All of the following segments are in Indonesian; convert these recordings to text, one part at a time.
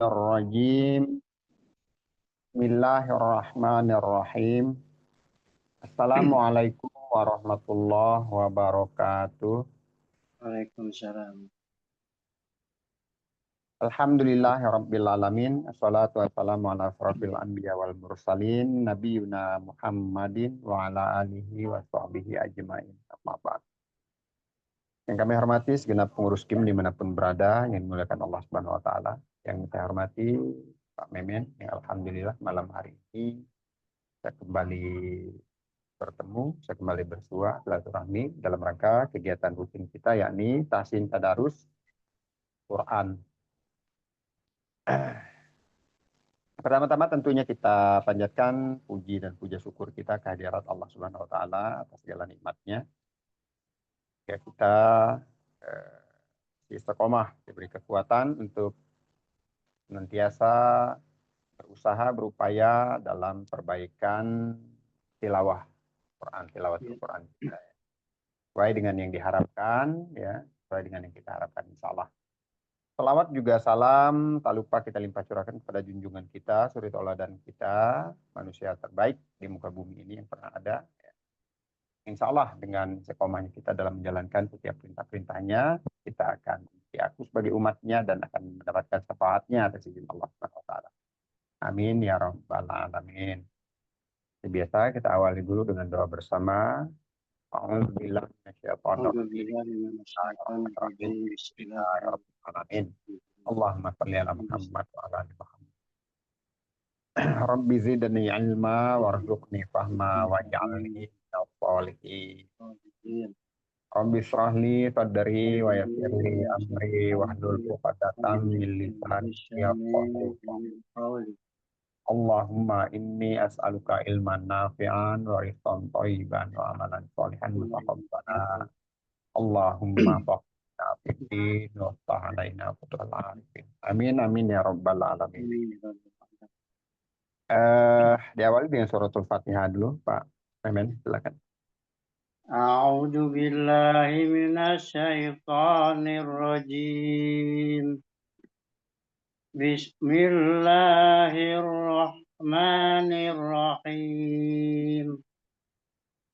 Rajim. Bismillahirrahmanirrahim. Assalamualaikum warahmatullahi wabarakatuh. Waalaikumsalam. Alhamdulillahirabbil alamin. Assalatu wassalamu ala asrofil anbiya wal mursalin nabiyuna Muhammadin wa ala alihi wa sahbihi ajmain. Amma ba'd. Yang kami hormati segenap pengurus KIM dimanapun berada, yang dimuliakan Allah Subhanahu wa taala. Yang saya hormati Pak Memen, yang alhamdulillah malam hari ini saya kembali bertemu, saya kembali bersua silaturahmi dalam rangka kegiatan rutin kita, yakni tahsin tadarus Quran. Pertama-tama tentunya kita panjatkan puji dan puja syukur kita kehadirat Allah Subhanahu wa taala atas segala nikmatnya. Ya, kita istiqomah, diberi kekuatan untuk senantiasa berusaha berupaya dalam perbaikan tilawah Quran, tilawatul Quran kita. Sesuai dengan yang diharapkan, ya, sesuai dengan yang kita harapkan, insya Allah. Salawat juga salam tak lupa kita limpah curahkan kepada junjungan kita, suri tauladan kita, manusia terbaik di muka bumi ini yang pernah ada. Insya Allah dengan istiqomahnya kita dalam menjalankan setiap perintah-perintahnya, kita akan diaku sebagai umatnya dan akan mendapatkan syafaatnya atas izin Allah Subhanahu wa taala. Amin ya rabbal alamin. Seperti biasa kita awali dulu dengan doa bersama. A'udzubillahi minasyaitonirrajim. Bismillahirrahmanirrahim. Allahumma shalli ala Muhammad wa ala ali Muhammad. Rabbi zidni ilma warzuqni fahma waj'alni minal sholihin. Rabbi shrah li sadri wa yassir li amri wahlul 'uqdatam min lisani yafqahu qawli. Allahumma inni as'aluka ilman nafi'an wa rizqan thayyiban wa amalan sholihan mutaqabbala. Allahumma faqna fiddin wa ftah alaina fathal arifin. Amin amin ya rabbal alamin. Diawali dengan suratul Fatihah dulu, Pak Memen, silakan. A'udzu billahi minasyaitonir rajim. Bismillahirrahmanirrahim.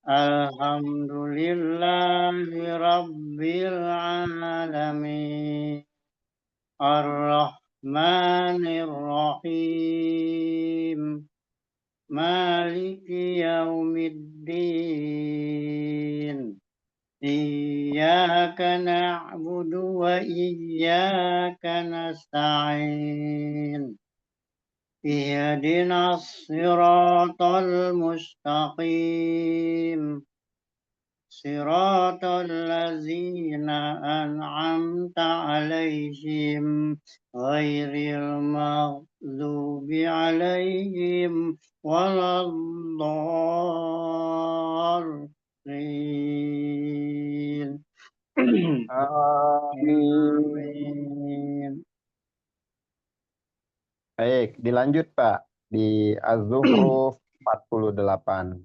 Alhamdulillahi rabbil alamin. Ar-Rahmanir Rahim. Maliki yaumiddin. Iyyaka na'budu wa iyyaka nasta'in. Ihdinas siratal mustaqim. Siratal ladzina an'amta 'alaihim ghairil maghdubi 'alaihim waladdallin. Amin. Baik, dilanjut Pak di Az-Zukhruf 48.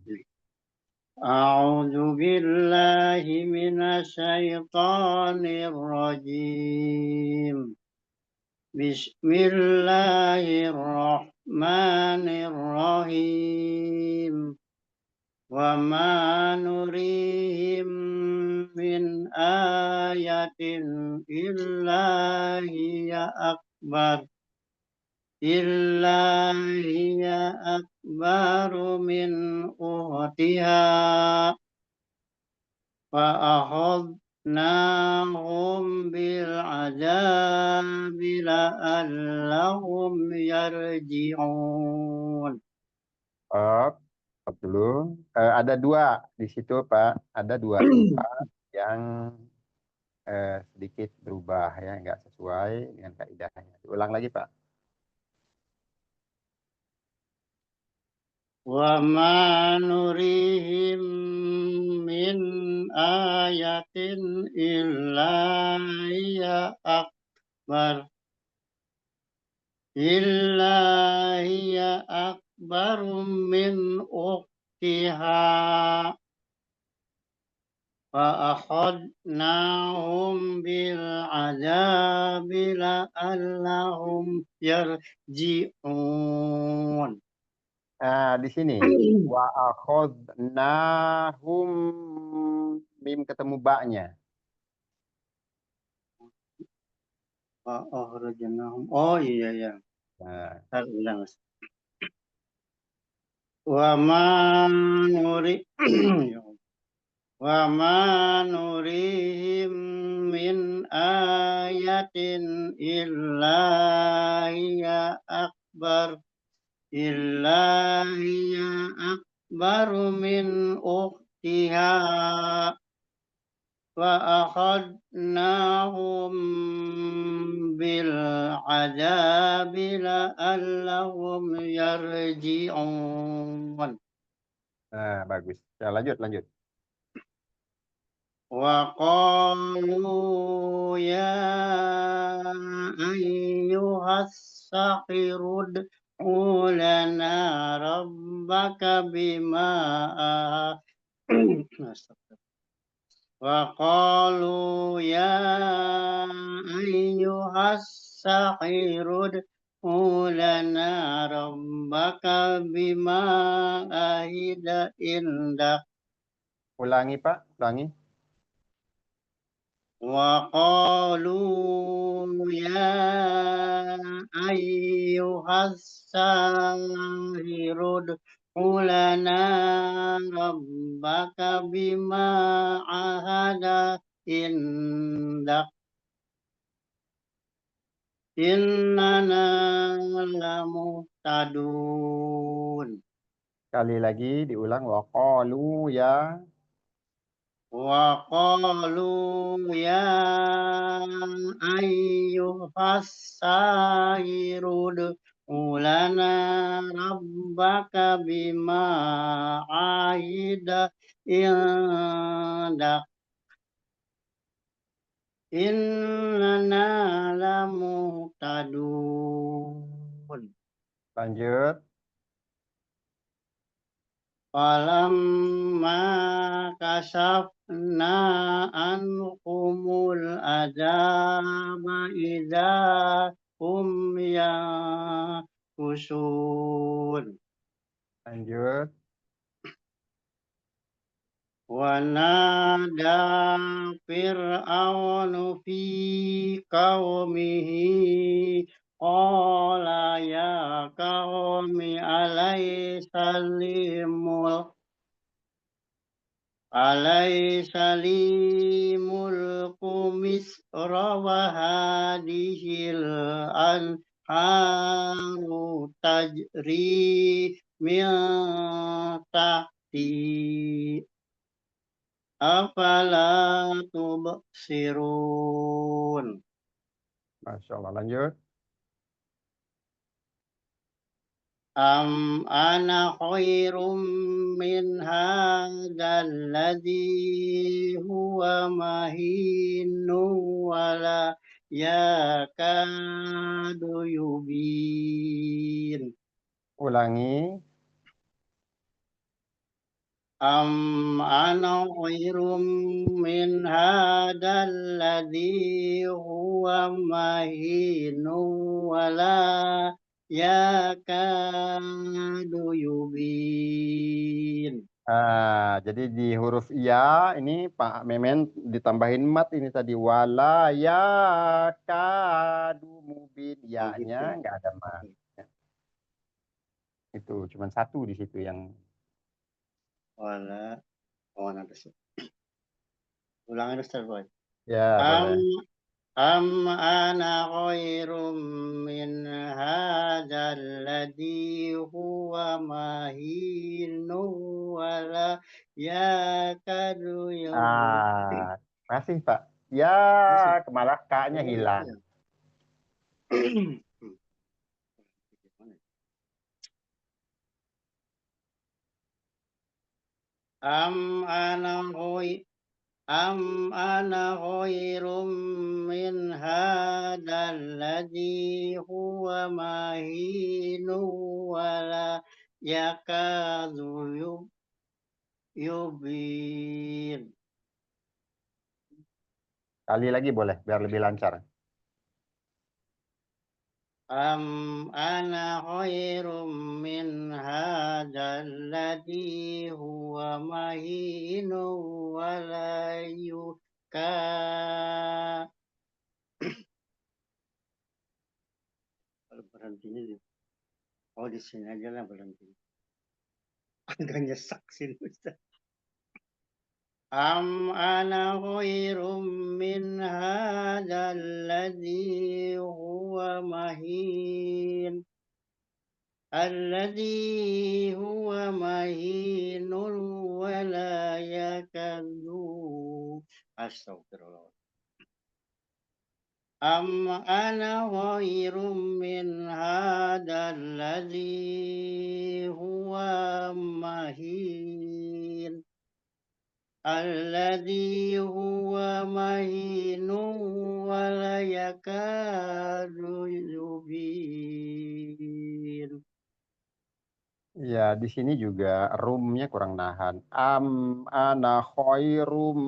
A'udzu billahi minasyaitonir rajim. Bismillahirrahmanirrahim. Wa ma nurihim min ayatin illa hiya akbaru min uhtiha fa akhadnahum bil azabi la'allahum yarji'un. Stop dulu. Ada dua di situ Pak, ada dua tempat yang sedikit berubah ya, nggak sesuai dengan kaidahnya. Diulang lagi Pak. Wa ma nurihim min ayatin illa hiya akbaru min ukhtiha فأخذناهم بالعذاب لعلهم يرجعون. Nah, di sini wa akhadnahum, mim ketemu baknya. فأخرجناهم. Oh iya ya. Nah, Ntar ulang. Wa ma nuri wa ma nurihim min ayatin illa hiya akbaru min ukhtiha wa akhadnahum bil adabi la'allahum yarji'un. bagus. Ya, lanjut, lanjut. Wa qalu ya ayyuhas sahirud lana rabbaka bima wa qalu ya ayyuhas sahirud lana rabbaka bima ahida indak. Ulangi, Pak, ulangi. وقالوا يا أيها الساحر ادع لنا ربك بما عهد عندك إننا لمهتدون. Sekali lagi diulang, wa qalu ya. وقالوا يا أيها الساحر ادع لنا ربك بما عهد عندك إننا لمهتدون. Lanjut. Falamma kasafna anhumul azaba idza hum yankusun. Lanjut. Wa nada fir'aunu fi qaumihi qala ya qaumi alaysal Alaysa li mulku Misra wa hadhil anharu tajri min tahti afala tubsirun. Masya Allah. Lanjut. Am ana khairum min hadzal ladzi huwa mahinu wala yakadu yubin. Ulangi. Am ana khairum min hadzal ladzi huwa mahinu wala yakadu yubin. Jadi di huruf ya ini Pak Memen ditambahin mat ini tadi, wala ya kadu mubin, Oh gitu ya-nya ya. nggak ada mat. Itu cuma satu di situ yang Wala, oh nanti sih. Ulangi Ustaz Boy. ya Am boleh. ana khairum min hadzal ladzi huwa mahinu wala yakadu yubin. Masih Pak. Ya, Masih. malah K-nya Oh, gitu hilang. ya. Am ana khoi Am ana khairum min hadzal ladzi huwa mahinu wala yakadu yubin. Kali lagi boleh, biar lebih lancar. Ana khairum min hadzal huwa mahinu wa la Kalau berhentinya di sini aja lah berhenti. Agak nyesek sini Ustaz. Ana khairum min hadzal huwa mahin. Alladzi huwa mahinun wa la yakadu. Astagfirullah. Ana khairum min hadzal huwa mahin. Alladzi huwa mahinun wa la yakadu yubin. Ya, di sini juga roomnya kurang nahan. Ana khairum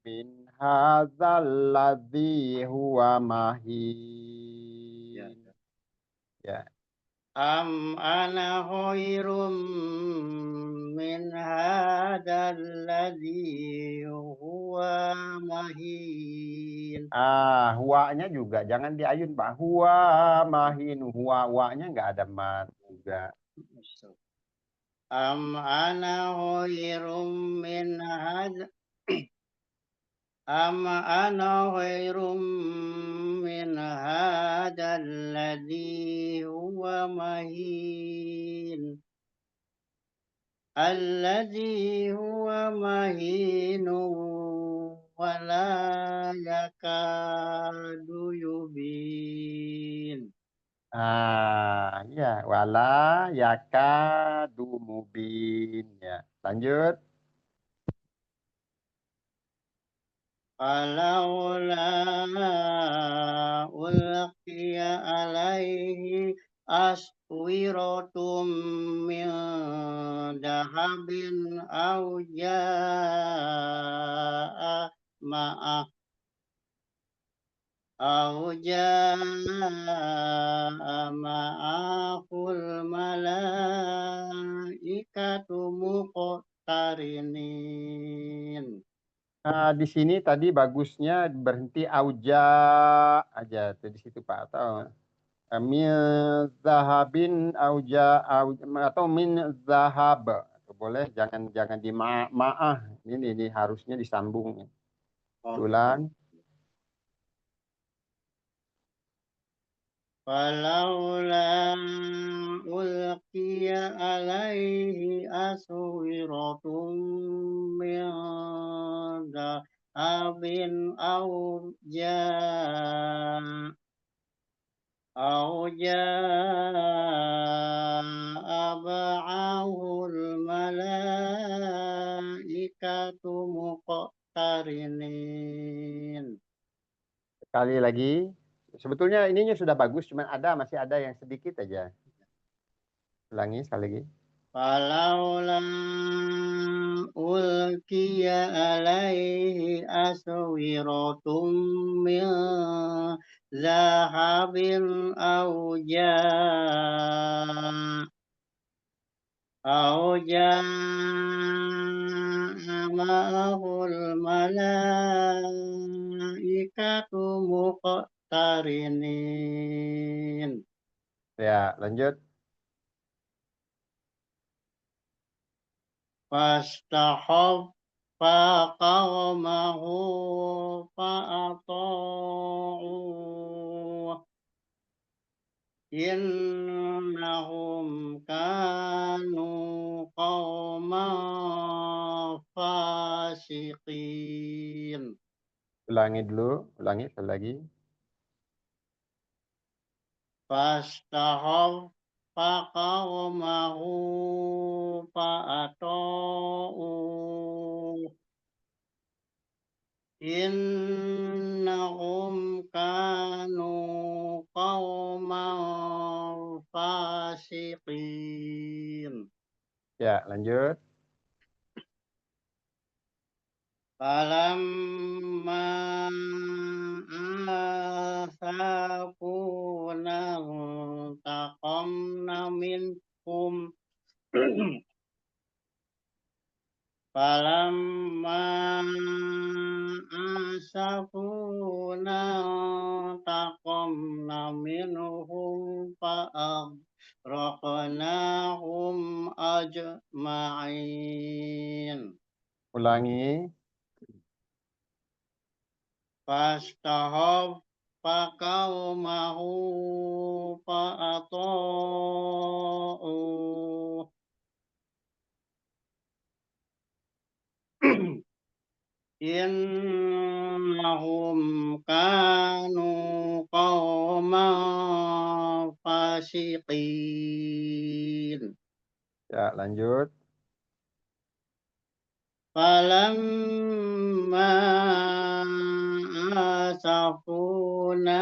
min hadzal ladzi huwa Ya. mahin. Ya. Ana khairum min hadzal huwa mahin. Huwa-nya juga jangan diayun, Pak. Huwa mahin, huwa-nya nggak ada mat juga. Ana khairum min hadzal ana khairum min hadzal huwa mahin. Alladzi huwa mahinu wa la yakadu yubin. Ya, wala yakadu mubin. Ya, lanjut. Falaula ulqiya alaihi aswirotum min dahabin au jaa ma'ah ma'ahul malaikatu muqtarinin. Di sini tadi bagusnya berhenti auja aja tuh di situ Pak, atau min zahabin auja atau min zahab. Boleh, jangan jangan di ma'ah. Ini harusnya disambung. Oh, Ulang. falaula ulqiya alaihi aswiratun min dahabin أو جاء معه الملائكة مقترنين. Sekali lagi. Sebetulnya ininya sudah bagus, cuman masih ada yang sedikit aja. Ulangi sekali lagi. Falaula ulqiya alaihi aswiratun min zahabin أو جاء معه الملائكة مقترنين. Ya, lanjut. فاستخف قومه فأطاعوه إنهم كانوا قوما فاسقين. Ulangi dulu, ulangi sekali lagi. فاستخف قومه فأطاعوه إنهم كانوا قوما فاسقين. Ya, lanjut. Falamma asafuna taqamna minhum falamma asafuna taqamna minhum fa'aghraqnahum ajma'in. Ulangi. Fastahaffa qaumahu fa'ata'uh. Innahum kanu qauman fasiqin. Ya, lanjut. Falamma asafuna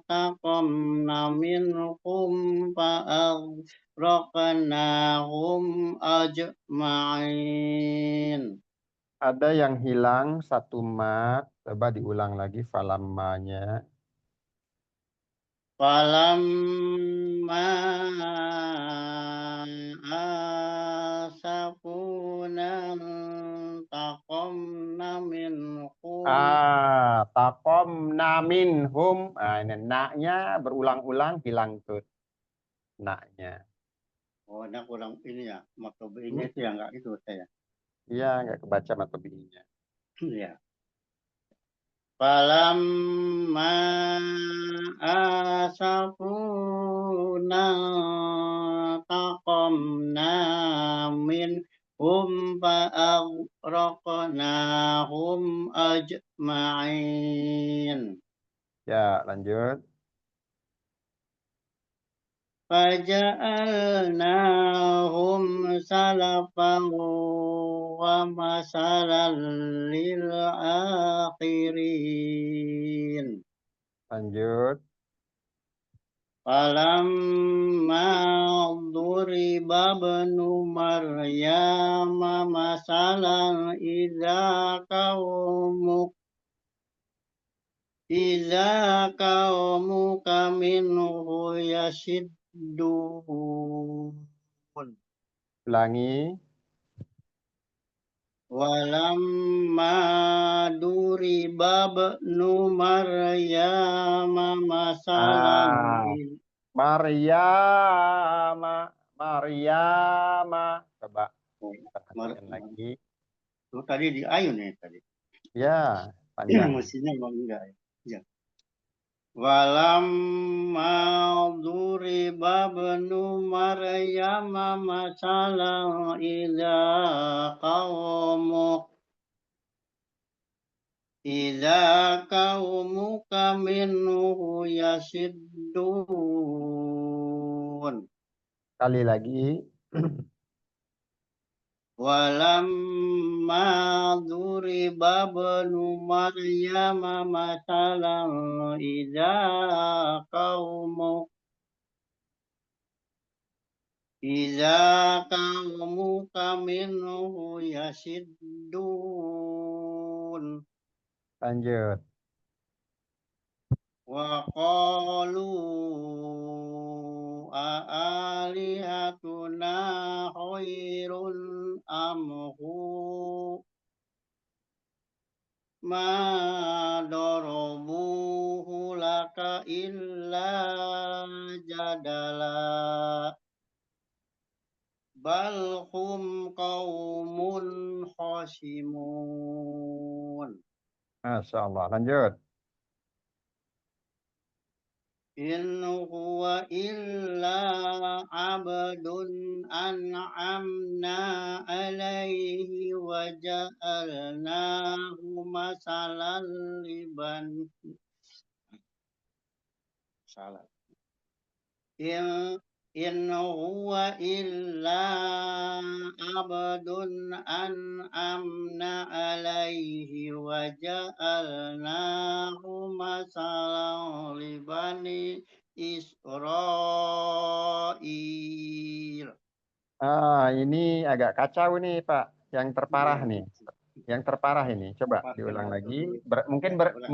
taqamna minhum fa'aghraqnahum ajma'in. Ada yang hilang satu mat. Coba diulang lagi falamanya. Falamma asafuna taqamna minhum. Takom naminhum. Ini naknya berulang-ulang hilang tuh. Naknya. Oh, ada kurang ini ya, makrobinya itu ya enggak itu saya. Iya, nggak kebaca mata binya. Iya. Falamma asafuna taqamna minhum fa'aghraqnahum ajma'in. Ya, lanjut. Faja'alnahum salafan wa masalan lil akhirin. Lanjut. Falamma duriba ibnu Maryam masalan idza qaumuka minhu yasiddun. Ulangi. Walamma duriba ibnu Maryam masalan Maryama. Maryama. Coba perhatikan Mar- lagi. Oh, tadi di ayun ya tadi. Ya, panjang. Mestinya bang enggak ya. Ya. Walamma duriba ibnu Maryam masalan idza qaumuka minhu yasiddun. Kali lagi. Walamma duriba ibnu Maryam masalan idza qaumuka minhu yasiddun. Lanjut. Wa qalu alihatuna khairun amhu ma darabuhu laka illa jadala bal hum qaumun khasimun. Masya Allah. Lanjut. In huwa illa abdun an'amna alaihi wa ja'alnahu masalan liban. Salah. In huwa illa abdun an'amna alaihi wa ja'alnahu masalan libani Israel. Ini agak kacau nih, Pak. Yang terparah nih. Yang terparah ini. Coba pakai diulang atau lagi. di Mungkin ya ulang ya.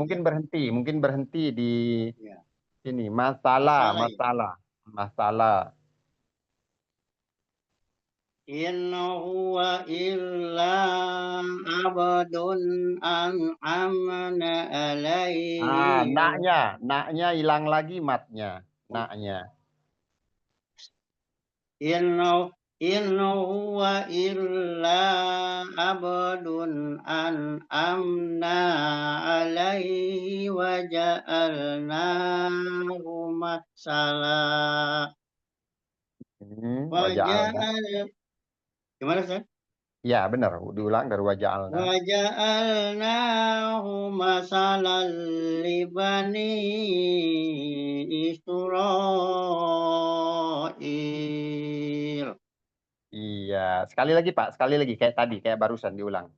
mungkin berhenti di Ya. ini. Masalah, Masalah ya. masalah, masalah. In huwa illa abdun an'amna alaihi. Naknya hilang lagi matnya. Naknya. In huwa illa abdun an'amna alaihi wa ja'alnahu masalah. Wa Waja'alna. gimana sih? Ya, benar. Diulang dari waja'alna. Waja'alnahu masalan li bani Israil. Iya. Sekali lagi, Pak. Sekali lagi. Kayak tadi. Kayak barusan diulang.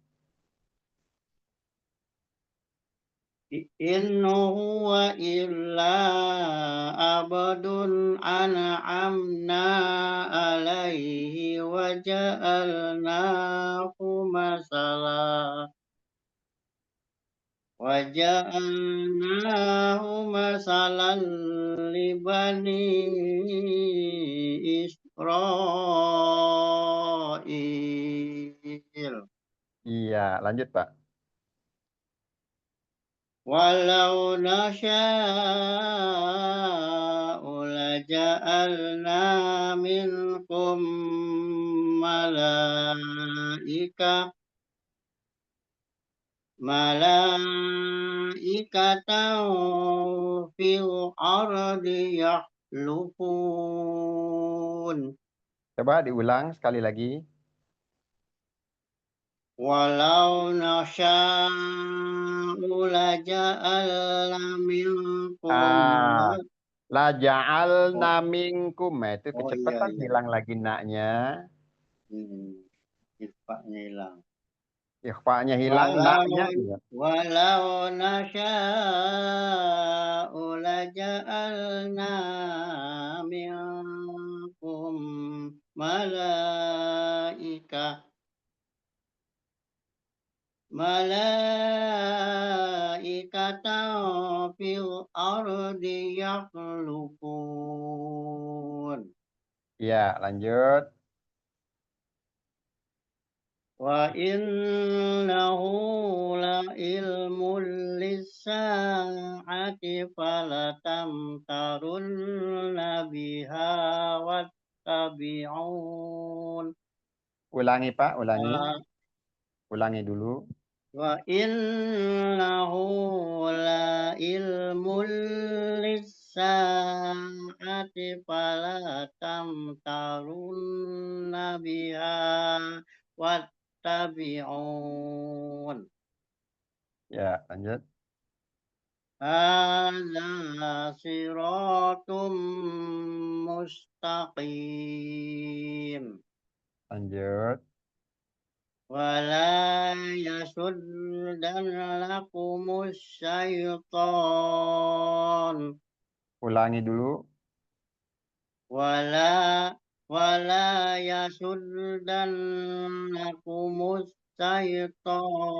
In huwa illa abdun an'amna alaihi wa ja'alnahu masalah. وجعلناه مثلا لبني إسرائيل Iya. Lanjut, Pak. ولو نشاء لجعلنا منكم ملائكة في الأرض يخلفون Coba diulang sekali lagi. ولو نشاء لجعلنا منكم Ah, la ja'alna oh, minkum. Nah, itu oh iya kecepatan iya hilang lagi naknya. Ikhfa'nya hilang Ikhfa'nya hilang, walau naknya iya. walau nasya'u laja'alna minkum malaikatan fil ardi yakhlufun Iya, lanjut. wa innahu la ilmul lis-sa'ati falatamtarunna biha wattabi'un Ulangi, Pak, ulangi. wa Ulangi dulu. Wa innahu la ilmul lis-sa'ati fala tamtarunna biha wattabi'un. Ya, lanjut. Hadza siratum mustaqim. Lanjut. ولا يصدنكم الشيطان Ulangi dulu. ولا ولا يصدنكم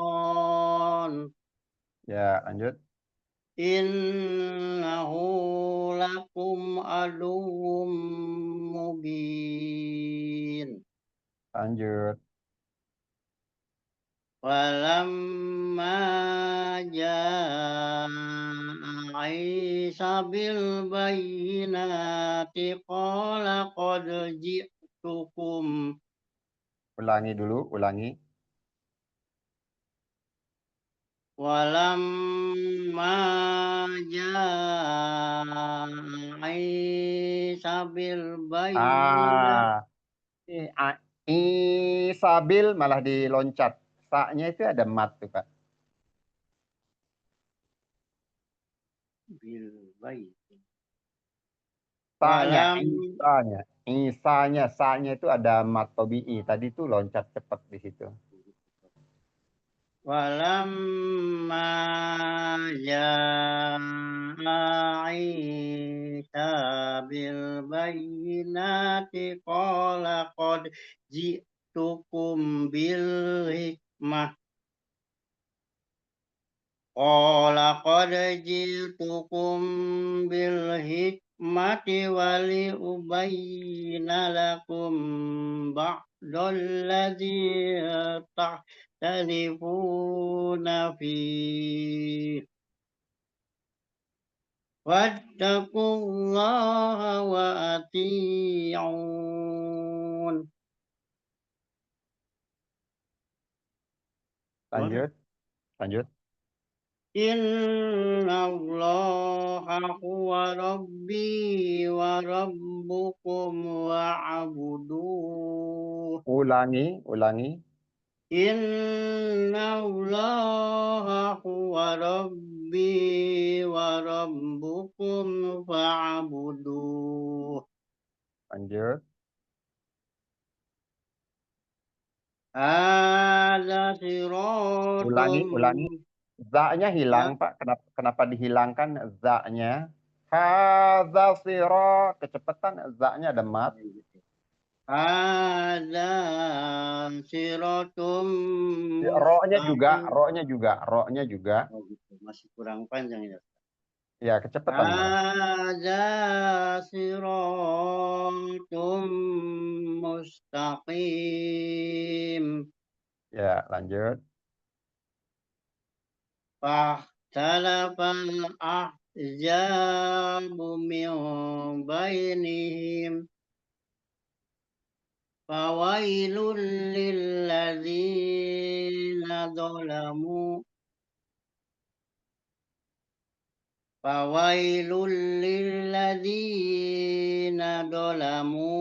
الشيطان Ya, lanjut. إنه لكم عدو مبين Lanjut. ولما جاء عيسى بالبينات قال قد جئتكم Ulangi dulu, ulangi. ولما جاء عيسى بالبينات Ah, isabil malah diloncat. Saknya itu ada mat tuh, Pak. بالبينات Saknya, ولم isanya. Isanya, saknya itu ada mat tobi'i. Tadi tuh loncat cepat di situ. ولما جاء عيسى بالبينات قال قد جئتكم بالحكمة Qala qad ji'tukum bil hikmati wa li ubayyina lakum ba'dal ladzi takhtalifuna fihi. Wattaqullaha wa ati'un. Lanjut, lanjut. Innallaha huwa rabbi wa rabbukum wa'buduh. Ulangi, ulangi. Innallaha huwa rabbi wa rabbukum fa'buduh. Lanjut. Hadza Ulangi, siratum. ulangi. Za-nya hilang, Ya, Pak. Kenapa dihilangkan za-nya? Hadza sira. Kecepatan za-nya ada mat. hadza siratum Ro-nya juga, mustaqim. ro-nya juga, ro-nya juga. Oh gitu, masih kurang panjang ya. Ya, kecepatan malah. Hadza siratum mustaqim. Ya, lanjut. Fahtalafal ahzabu min bainihim. Fawailul lilladzina zalamu. Fawailul lilladzina zalamu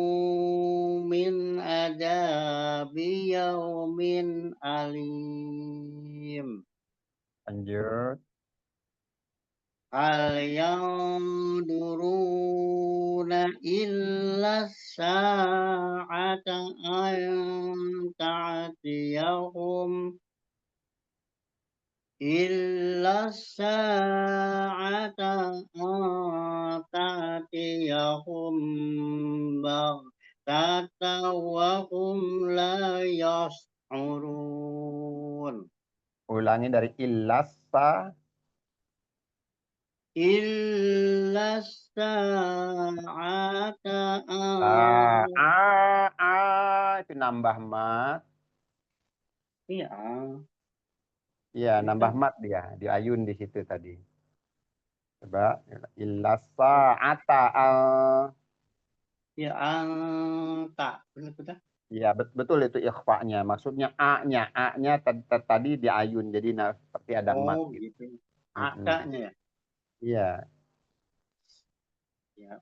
min adzabi yaumin alim. Lanjut. Hal yanzuruna illa sa'ata an ta'tiyahum إلا الساعة أن تأتيهم بغتة وهم لا يشعرون Ulangi dari illasa. إلا الساعة Ah, أن itu nambah mat. ya Iya, ini nambah kan mat dia. Di ayun di situ tadi. Coba. Illasa ata al. ya anta benar benar Iya, betul itu ikhfa-nya. Maksudnya A-nya. A-nya tadi di ayun. Jadi seperti ada mat oh gitu. gitu Mm-mm. atanya ya Iya. ya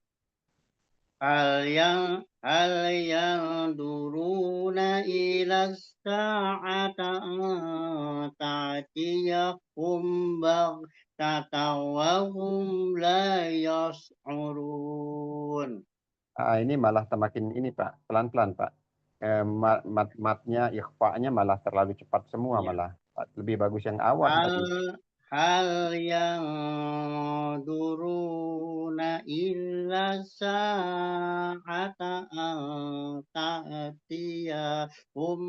hal yang duruna ila sa'ata ta'tiyakum baghtatan wa hum la yash'urun. Ah, ini malah semakin ini Pak. Pelan-pelan Pak. Matnya, ikhfa-nya malah terlalu cepat semua Iya. malah. Lebih bagus yang awal Hal tadi. hal yang duruna illa sa'ata ta'tiyahum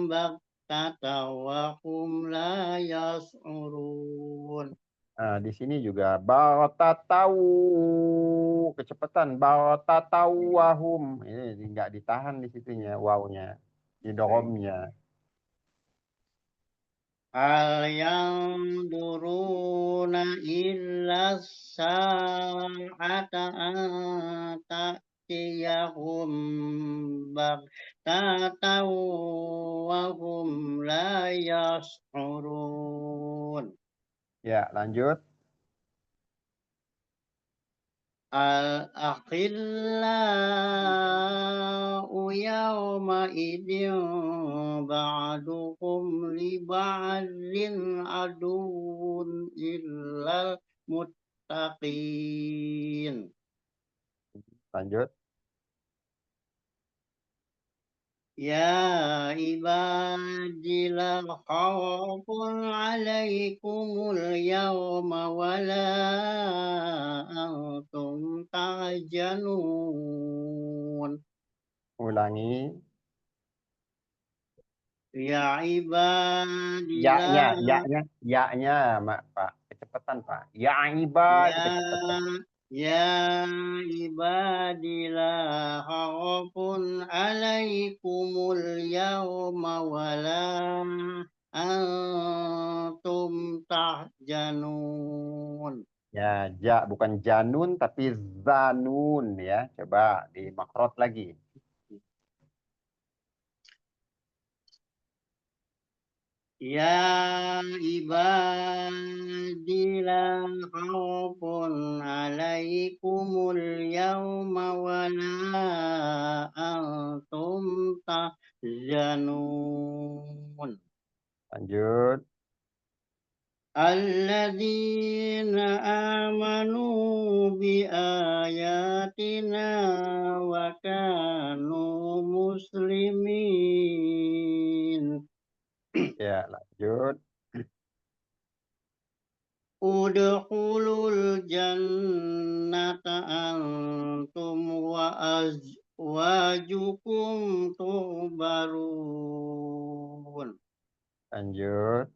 baghtatan wa hum la yash'urun. Nah, di sini juga tahu kecepatan tahu wahum. Ini nggak ditahan di situnya wawnya. Di Baik. doromnya. Hal yang duruna illa sa'ata ta'tiyahum baghtatan wa hum la yash'urun. Ya, lanjut. Al-akhillau yawma idin ba'duhum li ba'din aduun illal muttaqin. Lanjut. Ya ibadillah khawfun alaikumul yawma wala antum tahjanun. Ulangi. Ya Ya-nya, ibadillah. ya-nya, Pak. Kecepatan, Pak. Ya ibad, Ya kecepatan. ya ibadillah khawfun alaikumul yawma wala antum tahjanun. Ya, bukan janun tapi zanun ya. Coba di makrot lagi. Ya ibadillah khawfun alaikumul yawma wala antum tahzanun. Lanjut. Alladzina amanu bi ayatina wa kanu muslimin. Ya, lanjut. Udkhulul jannata antum wa azwajukum tuhbarun. Lanjut.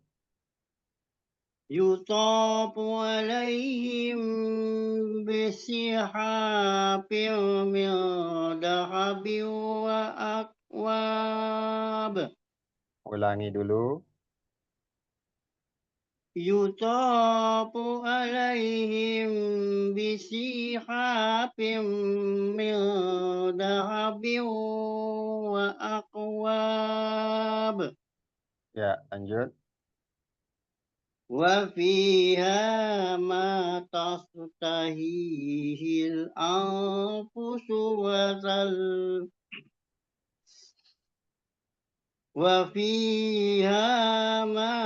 Yutafu alaihim bisihapin min dahabin wa akwab. Ulangi dulu. Yutafu alaihim bisihapin min dahabin wa akwab. Ya, lanjut. Wa fiha ma tastahihil anfusu wa fiha ma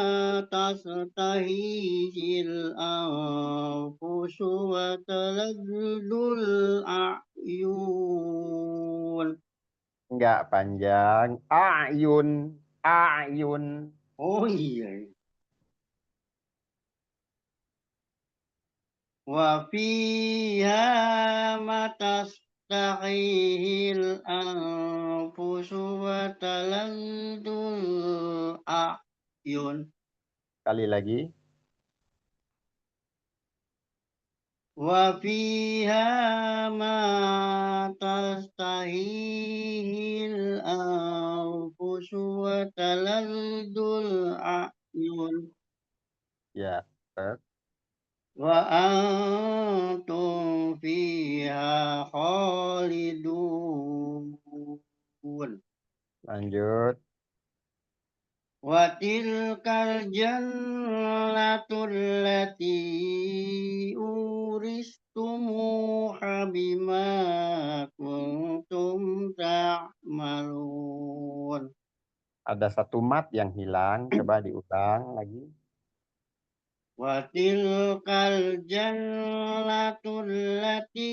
tastahihil anfusu wa talazzul a'yun. Enggak panjang. Ayun. Ayun. Oh iya. Wa fiha ma tastahihil anfusu wa talazzul a'yun. Kali lagi. Wa fiha ma tastahihil anfusu wa talazzul a'yun. Ya, terus. Wa antum fiha khalidun. Lanjut. Wa tilkal jannatul lati uristumuha bima kuntum ta'malun. Ada satu mat yang hilang. Coba diulang lagi. Wa tilkal jannatul lati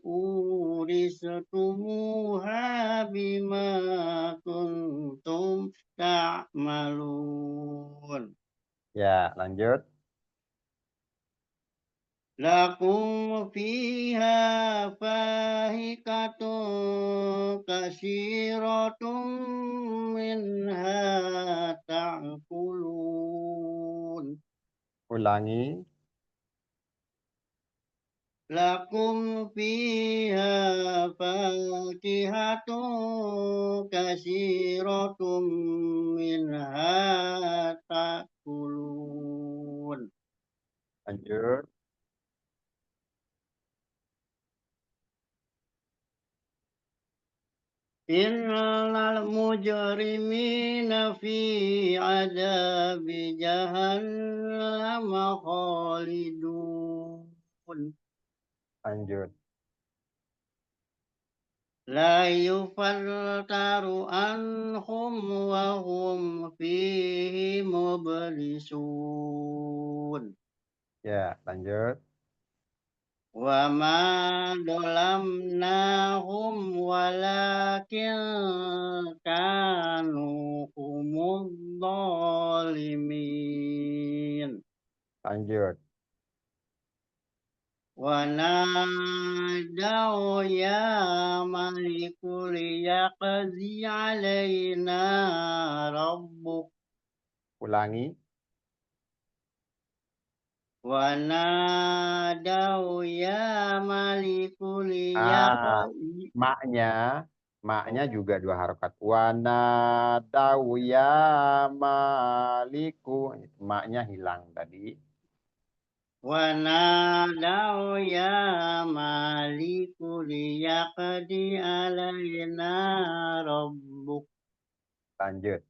uristumuha bima kuntum ta'malun. Ya, lanjut. Lakum fiha fahikatun kasiratun minha ta'kulun. Ulangi. Lakum fiha fakihatun kasiratun minha ta'kulun. Lanjut. Innal mujrimina fi adabi jahannam khalidun. Lanjut. La yufattaru anhum wa hum fihi mublisun. Ya, lanjut. Wa ma dolamnahum walakin kanu humud dhalimin. Lanjut. ونادوا يا ملك ليقضي علينا ربك Ulangi. ونادوا يا ملك Ah, ليقضي maknya juga dua harokat. Wanadau ya maliku. Maknya hilang tadi. ونادوا يا ملك ليقضي علينا ربك Lanjut.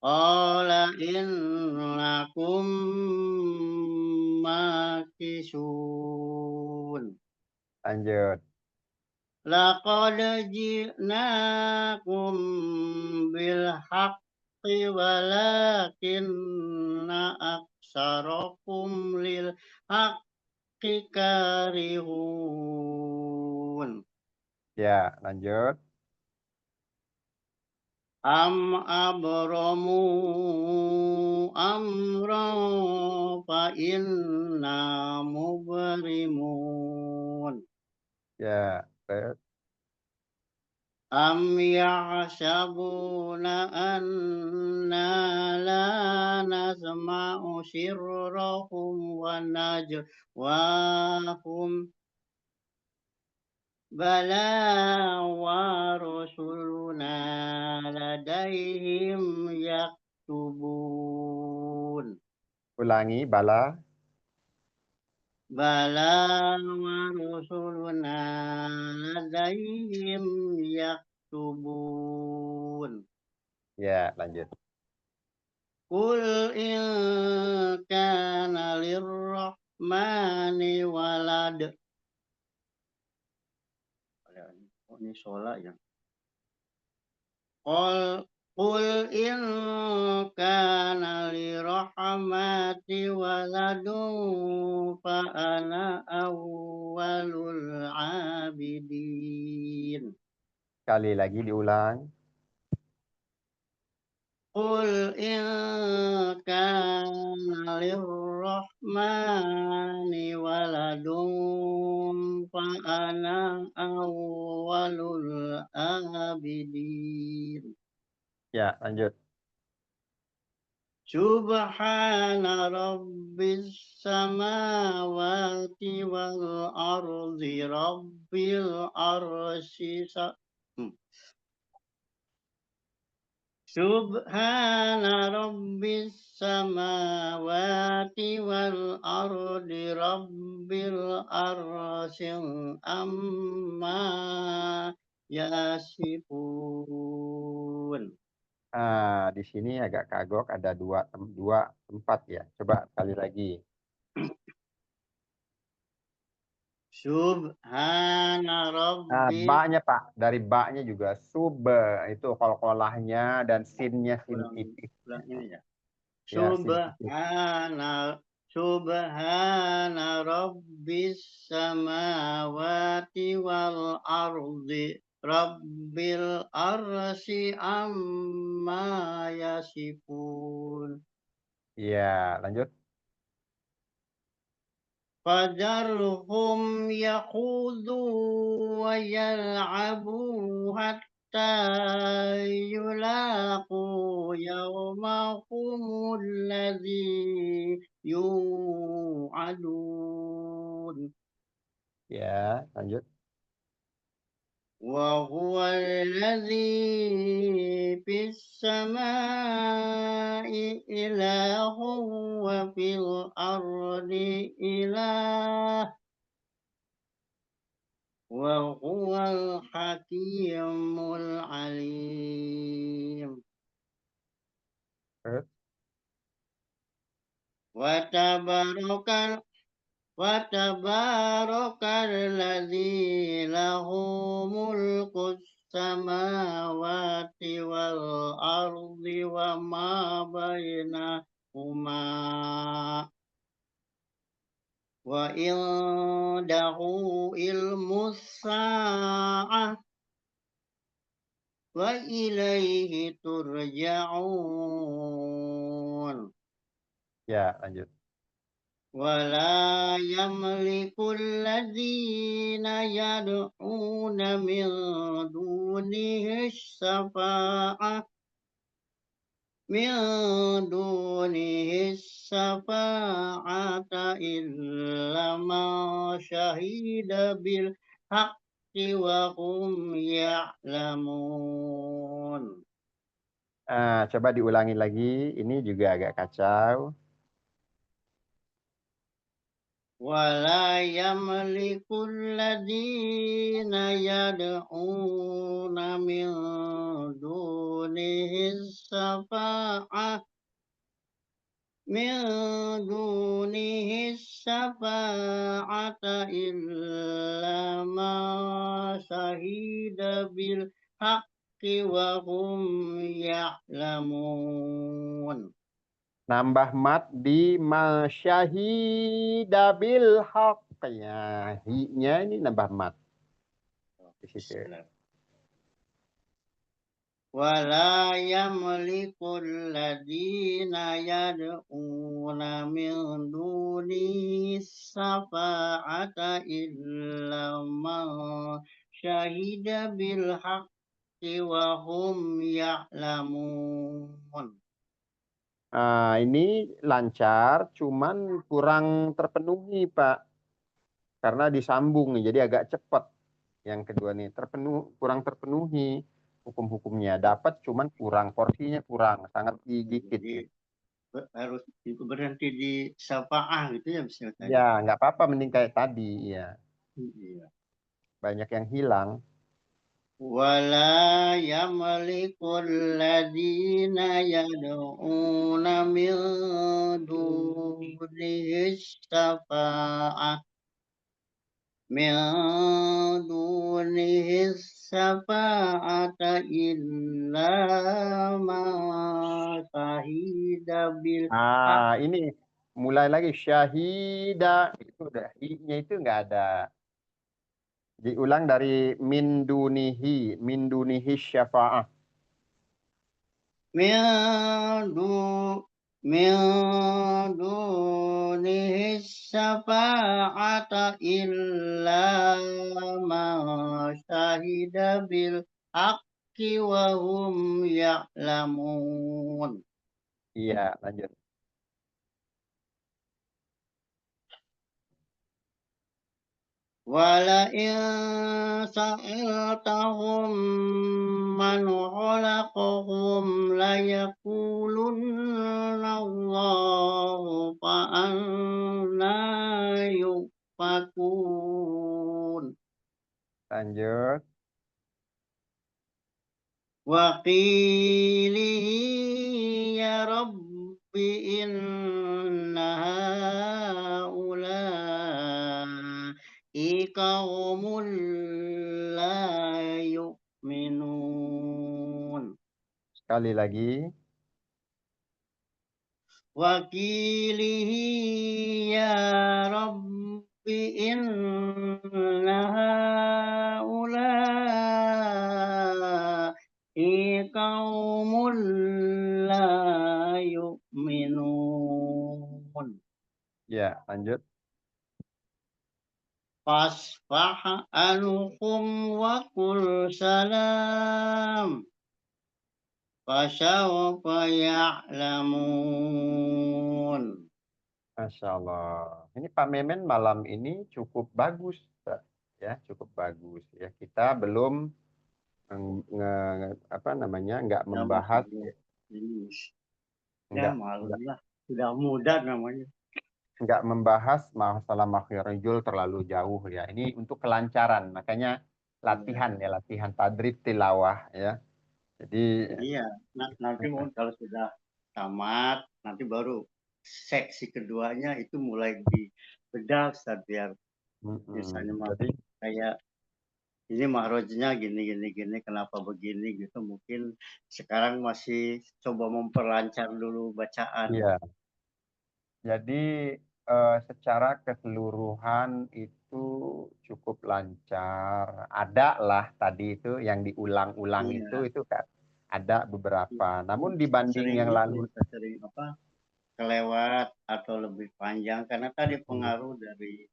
قال إنكم ماكثون Lanjut. لقد جئناكم بالحق ولكن أكثركم للحق كارهون Ya, lanjut. أم أبرموا أمرا فإنا مبرمون Ya, terus. أم يحسبون أنا لا نسمع سرهم ونجواهم بلى ورسلنا لديهم يكتبون Ulangi, bala. بلى ورسلنا لديهم يكتبون Ya, lanjut. قل إن كان للرحمن ولد. Oh, ini sholat ya. قل إن كان للرحمن ولد فأنا أول العابدين. Sekali lagi diulang. قل إن كان للرحمن ولد فأنا أول العابدين. Ya, lanjut. سبحان رب السماوات والأرض رب العرش سبحان رب السماوات والأرض رب العرش عما يصفون. Di sini agak kagok ada dua tempat ya. Coba sekali lagi. Subhana rabbi. Ba-nya Pak, dari ba-nya juga sube itu kol-kolahnya dan sinnya sin tipis. Ulang ini ya. Ya, sin tipis. Subhana rabbis samawati wal ardi rabbil arsy amma yasifun. Iya, lanjut. Fadarhum yakhudu wa yal'abu hatta yulaqu yawmahum alladhi yu'adun. Ya, lanjut. وهو الذي في السماء إله وفي الأرض إله وهو الحكيم العليم. Terus. وتبارك الذي له ملك السماوات والأرض وما بينهما وعنده علم الساعة وإليه ترجعون. Ya, lanjut. ولا يملك الذين يدعون من دونه الشفاعة إلا من شهد بالحق وهم يعلمون. Coba diulangi lagi, ini juga agak kacau. ولا يملك الذين يدعون من دونه الشفاعة إلا ما شهد بالحق وهم يعلمون. Nambah mat di masyahida bil haq. Ya, hi-nya ini nambah mat di situ. ولا يملك الذين يدعون من دونه الشفاعة إلا من شهد بالحق وهم يعلمون. Ini lancar, cuman kurang terpenuhi, Pak. Karena disambung nih, jadi agak cepat. Yang kedua nih, kurang terpenuhi hukum-hukumnya. Dapat, cuman kurang, porsinya kurang, sangat sedikit. Jadi harus berhenti di syafaah gitu ya misalnya. Ya, nggak apa-apa, mending kayak tadi. Ya. Iya. Banyak yang hilang. ولا يملك الذين يدعون من دونه الشفاعة إلا ما شهد بالحق. Ini mulai lagi syahida, itu udah hi-nya itu nggak ada. Diulang dari min dunihi syafa'ah. من دونه الشفاعة إلا ما شهد بالحق وهم يعلمون. Iya, lanjut. ولئن سألتهم من خلقهم ليقولن الله فأنى يؤفكون. Lanjut. وقيله يا رب إن هؤلاء قوم لا يؤمنون. Sekali lagi. وقيله يا رب إن هؤلاء قوم لا يؤمنون. Ya, lanjut. فاصفح عنهم وقل سلام فسوف يعلمون. Masya Allah. Ini Pak Memen malam ini cukup bagus, Pak. Ya, cukup bagus. Ya, kita belum nggak membahas, Ya maklumlah, sudah muda namanya. nggak membahas masalah makhrajul terlalu jauh ya. Ini untuk kelancaran, makanya latihan ya, latihan tadrib tilawah ya. Jadi ya nanti kalau sudah tamat, nanti baru seksi keduanya itu mulai dibedah biar misalnya kayak ini mahrojnya gini kenapa begini gitu, mungkin sekarang masih coba memperlancar dulu bacaan. iya. Jadi secara keseluruhan itu cukup lancar. Ada lah tadi itu yang diulang-ulang itu kan ada beberapa. Namun dibanding yang lalu, Sering apa kelewat atau lebih panjang karena tadi pengaruh dari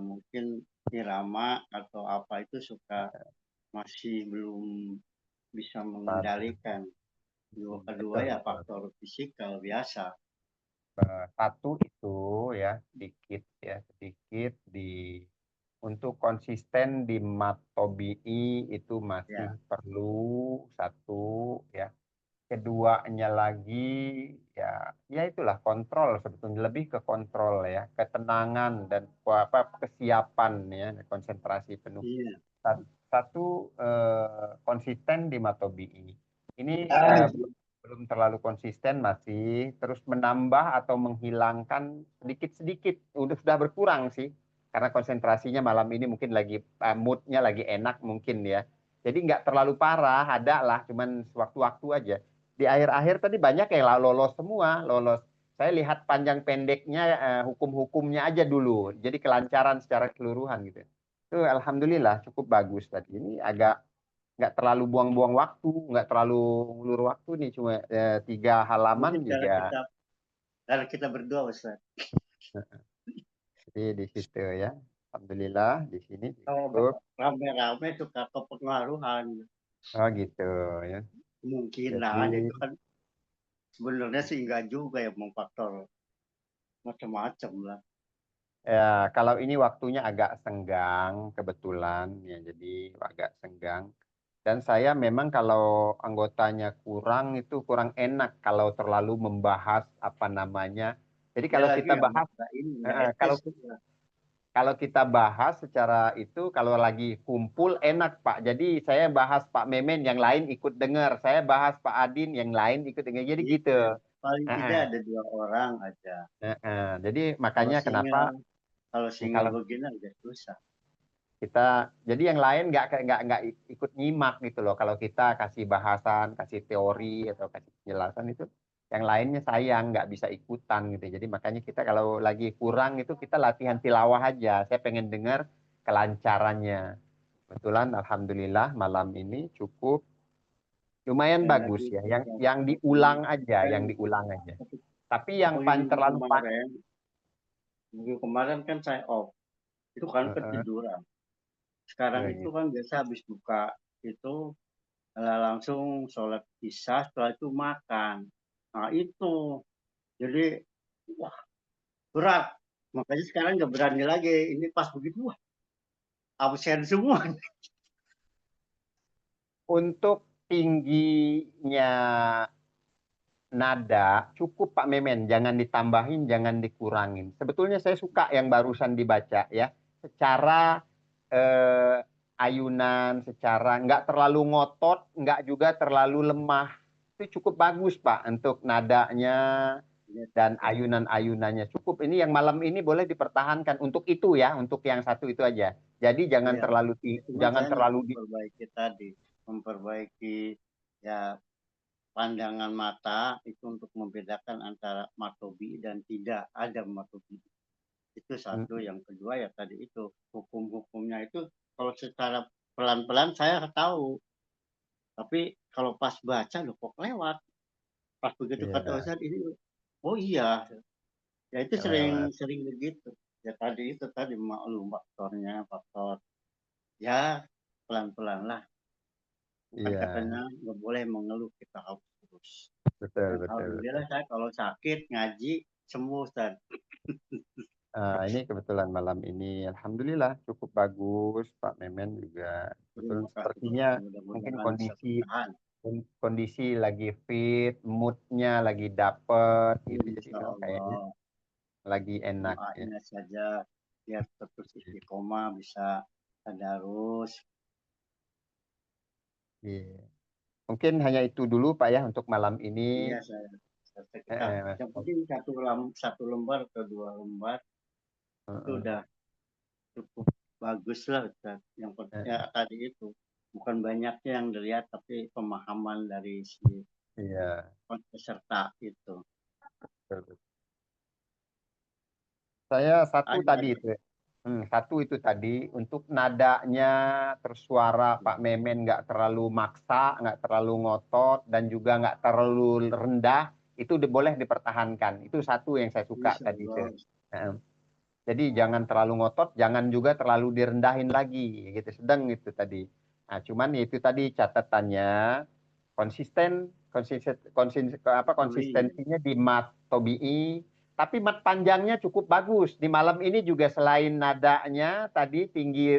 mungkin irama atau apa itu suka masih belum bisa mengendalikan. Kedua ya faktor fisikal biasa. Satu itu ya sedikit untuk konsisten di Matobii itu masih perlu satu ya. Keduanya lagi ya itulah kontrol, sebetulnya lebih ke kontrol ya, ketenangan dan kesiapan ya, konsentrasi penuh. Satu konsisten di Matobii ini belum terlalu konsisten, masih terus menambah atau menghilangkan sedikit-sedikit, sudah berkurang sih karena konsentrasinya malam ini mungkin lagi moodnya lagi enak mungkin ya, jadi nggak terlalu parah, ada lah cuman sewaktu-waktu aja. Di akhir-akhir tadi banyak yang lolos semua, lolos. Saya lihat panjang pendeknya, hukum-hukumnya aja dulu. Jadi kelancaran secara keseluruhan gitu. Itu alhamdulillah cukup bagus tadi. Ini agak nggak terlalu buang-buang waktu, nggak terlalu ngulur waktu nih, cuma 3 halaman juga. Karena kita berdua, Ustaz. Jadi di situ ya. Alhamdulillah di sini cukup. Rame-rame suka kepengaruhan. Oh gitu ya. Kemungkinan itu kan sebenarnya sih enggak juga ya, faktor macam-macam lah. Ya, kalau ini waktunya agak senggang kebetulan ya, jadi agak senggang. Dan saya memang kalau anggotanya kurang itu kurang enak kalau terlalu membahas apa namanya. Jadi kalau kita bahas, kalau kita bahas secara itu, kalau lagi kumpul enak Pak. Jadi saya bahas Pak Memen, yang lain ikut dengar. Saya bahas Pak Adin, yang lain ikut dengar. Jadi gitu. Paling tidak ada 2 orang aja. Jadi makanya kenapa kalau single begini agak susah. Jadi yang lain nggak ikut nyimak gitu loh. Kalau kita kasih bahasan, kasih teori atau kasih penjelasan itu, yang lainnya sayang nggak bisa ikutan gitu. Jadi makanya kita kalau lagi kurang itu kita latihan tilawah aja. Saya pengen dengar kelancarannya. Kebetulan alhamdulillah malam ini cukup lumayan bagus ya. Yang diulang aja, Tapi yang terlalu minggu kemarin kan saya off. Itu kan ketiduran. Sekarang itu kan biasa habis buka itu langsung sholat isya, setelah itu makan. Nah itu jadi wah berat, makanya sekarang nggak berani lagi. Ini pas begitu wah absen semua. Untuk tingginya nada cukup Pak Memen, jangan ditambahin, jangan dikurangin. Sebetulnya saya suka yang barusan dibaca ya, secara ayunan, secara nggak terlalu ngotot, nggak juga terlalu lemah. Itu cukup bagus Pak untuk nadanya dan ayunan-ayunannya cukup. Ini yang malam ini boleh dipertahankan untuk itu ya, untuk yang satu itu aja. Jadi jangan terlalu memperbaiki tadi, memperbaiki ya pandangan mata itu untuk membedakan antara Matobii dan tidak ada Matobii. Itu satu. Yang kedua ya tadi itu hukum-hukumnya itu kalau secara pelan-pelan saya tahu, tapi kalau pas baca loh kok lewat. Pas begitu kata Ustaz ini, oh iya, ya itu sering begitu. Ya tadi itu tadi maklum faktor ya pelan-pelan lah. Bukan katanya nggak boleh mengeluh, kita harus terus. Betul. Alhamdulillah saya kalau sakit ngaji sembuh Ustaz. Ini kebetulan malam ini alhamdulillah cukup bagus, Pak Memen juga betul, sepertinya mungkin kondisi lagi fit, moodnya lagi dapet gitu, jadi kayaknya lagi enak ya. Saja biar terus istiqomah, bisa tadarus. Mungkin hanya itu dulu Pak ya untuk malam ini. Iya, yang penting satu lembar atau 2 lembar itu udah cukup bagus lah Ustaz. Yang penting tadi itu bukan banyaknya yang dilihat, tapi pemahaman dari si peserta itu. Saya satu itu tadi untuk nadanya, terus suara Pak Memen nggak terlalu maksa, nggak terlalu ngotot, dan juga nggak terlalu rendah. itu boleh dipertahankan. Itu satu yang saya suka tadi itu. Jadi jangan terlalu ngotot, jangan juga terlalu direndahin lagi, gitu. Sedang itu tadi. Nah, cuman itu tadi catatannya konsistensinya di mat tobi'i, tapi mat panjangnya cukup bagus. Di malam ini juga selain nadanya tadi tinggi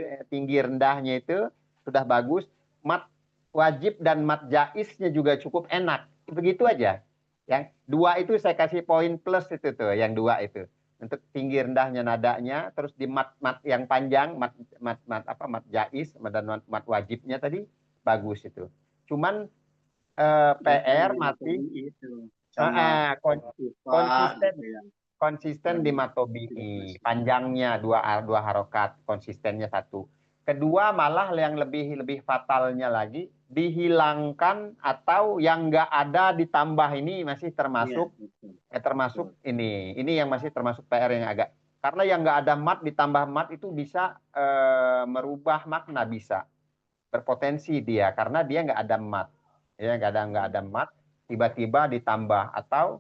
rendahnya itu sudah bagus, mat wajib dan mat jaiznya juga cukup enak. Begitu aja. Yang dua itu saya kasih poin plus itu tuh, yang dua itu untuk tinggi rendahnya nadanya, terus di mat yang panjang, mat jaiz dan mat wajibnya tadi bagus itu. Cuman PR masih konsisten di mat tobi'i, panjangnya dua harokat, konsistennya satu. Kedua malah yang lebih fatalnya lagi dihilangkan atau yang nggak ada ditambah, ini masih termasuk ini yang masih termasuk PR yang agak, karena yang nggak ada mat ditambah mat itu bisa merubah makna, bisa berpotensi dia karena dia nggak ada mat, ya nggak ada mat tiba-tiba ditambah, atau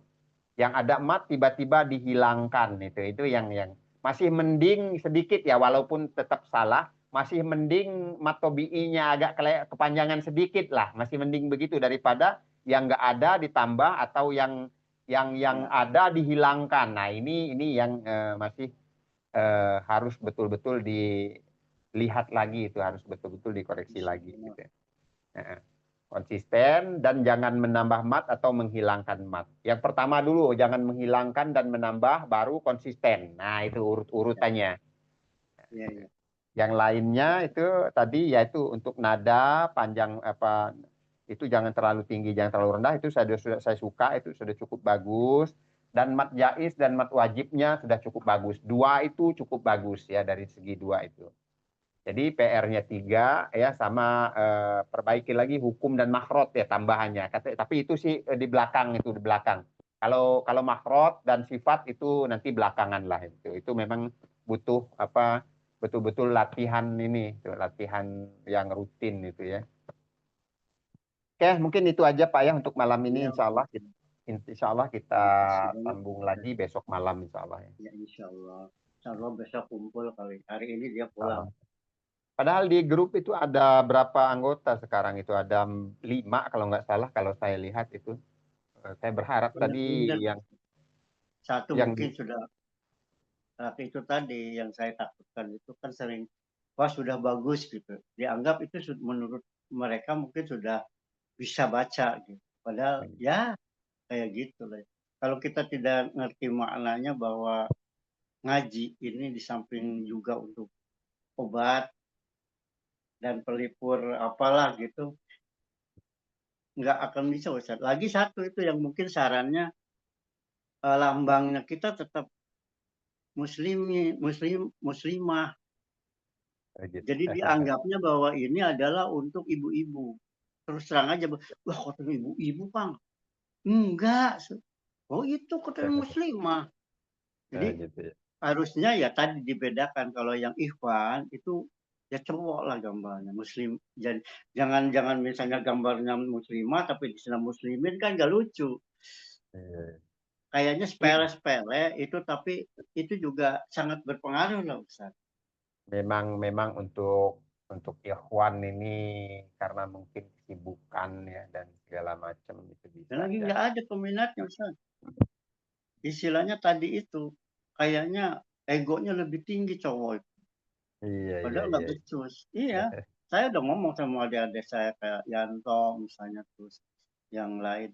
yang ada mat tiba-tiba dihilangkan. Itu yang masih mending sedikit ya, walaupun tetap salah, masih mending mat tobi'inya agak kepanjangan sedikit lah, masih mending begitu daripada yang nggak ada ditambah atau yang ada dihilangkan. Nah ini yang masih harus betul-betul dilihat lagi, itu harus betul-betul dikoreksi lagi gitu. Konsisten dan jangan menambah mat atau menghilangkan mat. Yang pertama dulu jangan menghilangkan dan menambah, baru konsisten. Nah itu urutannya. Yang lainnya itu tadi yaitu untuk nada panjang itu jangan terlalu tinggi, jangan terlalu rendah, itu saya suka, itu sudah cukup bagus. Dan mat jaiz dan mat wajibnya sudah cukup bagus. Dua itu cukup bagus ya, dari segi dua itu. Jadi PR-nya 3 ya, sama perbaiki lagi hukum dan makhrot ya tambahannya. Tapi itu sih di belakang, itu di belakang. Kalau makhrot dan sifat itu nanti belakangan lah itu. Itu memang butuh betul-betul latihan ini, latihan yang rutin itu ya. Oke, mungkin itu aja Pak ya untuk malam ini. Insya Allah kita sambung lagi besok malam insya Allah ya. Insya Allah besok kumpul kali. Hari ini dia pulang. Padahal di grup itu ada berapa anggota sekarang itu? Ada 5 kalau nggak salah, kalau saya lihat itu. Saya berharap tadi yang satu mungkin sudah, itu tadi yang saya takutkan itu kan sering, wah sudah bagus gitu. Dianggap itu menurut mereka mungkin sudah bisa baca gitu. Padahal ya kayak gitu lah. Kalau kita tidak ngerti maknanya bahwa ngaji ini di samping juga untuk obat dan pelipur apalah gitu, nggak akan bisa Ustaz. Lagi satu itu yang mungkin sarannya, lambangnya kita tetap muslimah. Jadi dianggapnya bahwa ini adalah untuk ibu-ibu. Terus terang aja, wah kata ibu-ibu Bang. Enggak. Oh itu kata muslimah. Jadi harusnya ya tadi dibedakan, kalau yang ikhwan itu ya cowok lah gambarnya muslim. Jadi jangan misalnya gambarnya muslimah tapi di sana muslimin, kan gak lucu. Kayaknya sepele-sepele itu, tapi itu juga sangat berpengaruh lah Ustaz. Memang untuk ikhwan ini karena mungkin kesibukan ya dan segala macam itu bisa. Dan lagi nggak ada peminatnya Ustaz. Istilahnya tadi itu kayaknya egonya lebih tinggi cowok. Padahal nggak becus. Iya. Saya udah ngomong sama adik-adik saya kayak Yanto misalnya, terus yang lain.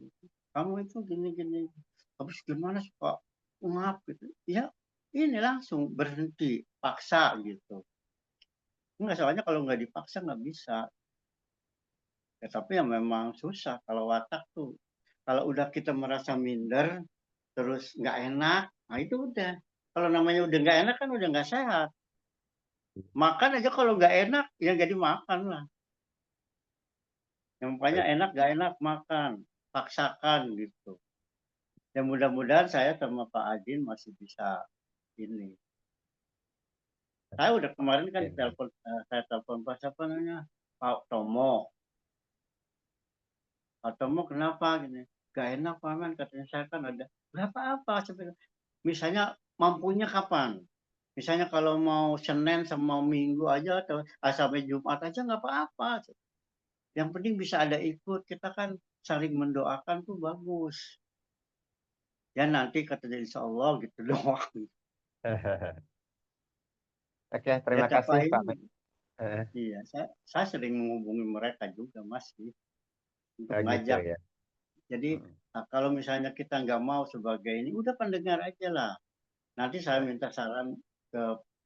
Kamu itu gini-gini. Habis gimana suka ngap gitu. Ya ini langsung berhenti, paksa gitu. Enggak, soalnya kalau nggak dipaksa nggak bisa. Ya tapi ya memang susah kalau watak tuh. Kalau udah kita merasa minder, terus nggak enak, nah itu udah. Kalau namanya udah nggak enak kan udah nggak sehat. Makan aja kalau nggak enak, ya jadi makan lah. Yang makanya enak nggak enak makan, paksakan gitu. Ya mudah-mudahan saya sama Pak Adin masih bisa ini. Saya udah kemarin kan saya telepon Pak siapa namanya, Pak Tomo. Pak Tomo kenapa gini? "Gak enak Paman," katanya, "saya kan ada." "Berapa apa?" Misalnya mampunya kapan? Misalnya kalau mau Senin sama Minggu aja atau sampai Jumat aja nggak apa-apa. Yang penting bisa ada ikut, kita kan saling mendoakan tuh bagus. Ya nanti katanya insya Allah gitu doang. Oke, Ya terima tapi kasih Pak. ini, iya saya sering menghubungi mereka juga masih untuk Oh gitu ngajak. ya. Jadi Mm. kalau misalnya kita nggak mau sebagai ini, udah pendengar aja lah. Nanti saya Baik. minta saran ke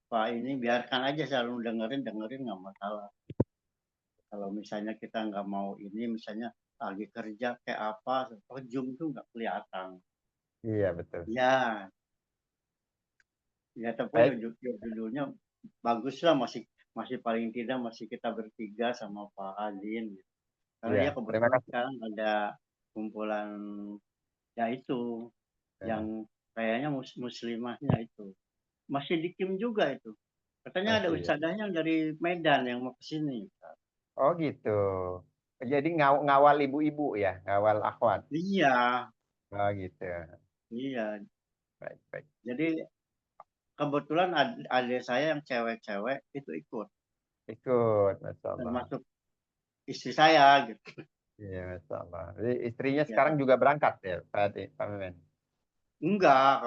Pak ini, biarkan aja selalu dengerin, dengerin nggak masalah. Kalau misalnya kita nggak mau ini, misalnya lagi kerja kayak apa, Zoom tuh nggak kelihatan. Iya betul. Ya, ya tapi Baik. judulnya bagus lah, masih masih paling tidak masih kita bertiga sama Pak Adin. Karena Iya, dia terima kebetulan kasih. sekarang ada kumpulan ya itu Eh, yang kayaknya muslimahnya itu. Masih di Kim juga itu. Katanya ada Masih ya. ustadzahnya dari Medan yang mau ke sini. Oh gitu. Jadi ngawal ibu-ibu ya, ngawal akhwat. Iya, Oh gitu. iya. Baik, baik. Jadi kebetulan adik saya yang cewek-cewek itu ikut, Ikut, Masya Allah. termasuk istri saya gitu. Iya, Masya Allah. Jadi istrinya Ya, sekarang juga berangkat ya, Pak Mimin? enggak,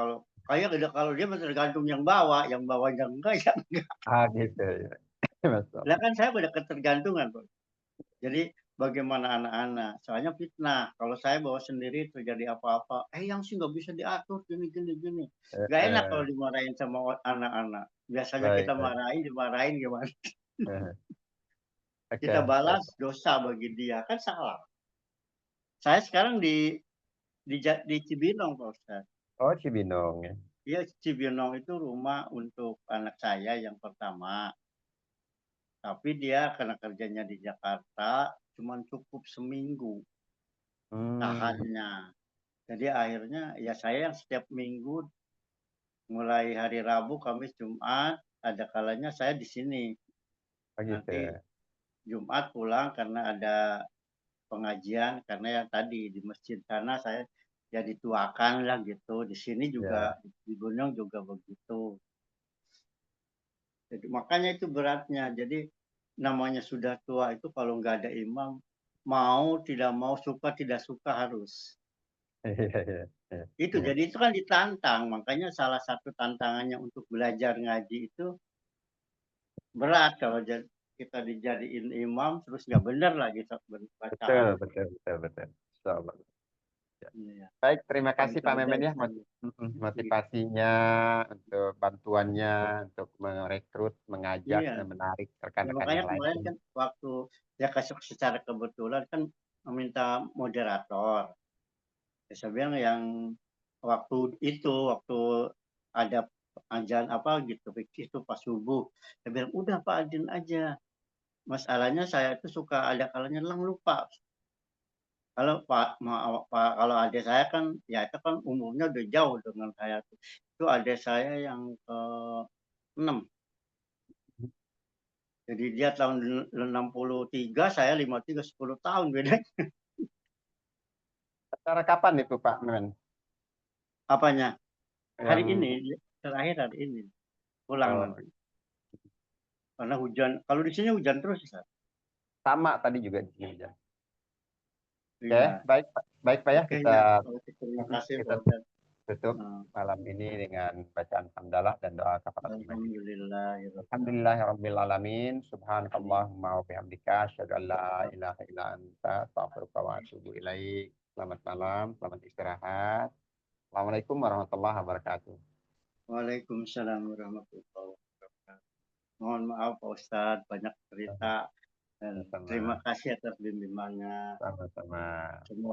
kalau dia mah tergantung yang bawanya enggak ya enggak. Ah gitu ya. Masya Lah Allah. kan saya udah ketergantungan, Bos. Jadi bagaimana anak-anak? Soalnya fitnah. Kalau saya bawa sendiri terjadi apa-apa, yang sih nggak bisa diatur gini gini gini. Gak enak kalau Eh, dimarahin sama anak-anak. Biasanya kita baik, baik. marahin, dimarahin gimana? Kita Oke, baik. balas dosa bagi dia kan salah. Saya sekarang di Cibinong, Pak Ustaz. Oh, Cibinong ya. Iya, Cibinong itu rumah untuk anak saya yang pertama. Tapi dia karena kerjanya di Jakarta, cuman cukup seminggu Hmm, tahannya. Jadi akhirnya ya saya yang setiap minggu, mulai hari Rabu, Kamis, Jumat, ada kalanya saya di sini. oh gitu. Nanti Jumat pulang karena ada pengajian, karena yang tadi di masjid sana saya jadi tuakan lah gitu. Di sini juga Ya. di Gunung juga begitu. Jadi makanya itu beratnya. Jadi namanya sudah tua itu kalau nggak ada imam, mau tidak mau, suka tidak suka harus. Iya, iya, iya. Itu jadi itu kan ditantang. Makanya salah satu tantangannya untuk belajar ngaji itu berat kalau kita dijadiin imam terus nggak benar lagi bacaan. Betul, betul, betul, betul. Insya Allah. Ya. Iya. Baik, terima kasih Pak Contoh Memen ya saya. motivasinya untuk bantuannya untuk merekrut, mengajak Iya. dan menarik Ya, rekan-rekan makanya yang lain. kemarin kan waktu dia kasih secara kebetulan kan meminta moderator. Ya, saya bilang yang waktu ada ajan apa gitu, fikih itu pas subuh. Saya bilang, udah Pak Adin aja. Masalahnya saya itu suka ada kalanya lang lupa. Kalau kalau adik saya kan, ya itu kan umurnya udah jauh dengan saya tuh. Itu adik saya yang ke 6. Jadi dia tahun 63, saya 53, 10 tahun beda. Acara kapan itu Pak Memen? Apanya? Hari Yang ini, terakhir hari ini. Pulang oh, nanti. Karena hujan, kalau di sini hujan terus, ya. sama tadi juga di sini. Ya. Oke, Iya. baik, baik Pak ya Oke, kita ya. Oke, terima kasih, kita Pak Ustaz. tutup Nah, malam ini dengan bacaan hamdalah dan doa kafaratul majid. alhamdulillah. Ya Rabbil Alhamdulillahirabbil alamin. alamin. Subhanakallahumma wa bihamdika asyhadu an la ilaha illa anta astaghfiruka wa atubu ilaik. Selamat malam, selamat istirahat. Assalamualaikum warahmatullahi wabarakatuh. Waalaikumsalam warahmatullahi wabarakatuh. Mohon maaf, Pak Ustadz, banyak cerita. Dan terima Sama-sama. kasih atas bimbingannya. Sama-sama. Semua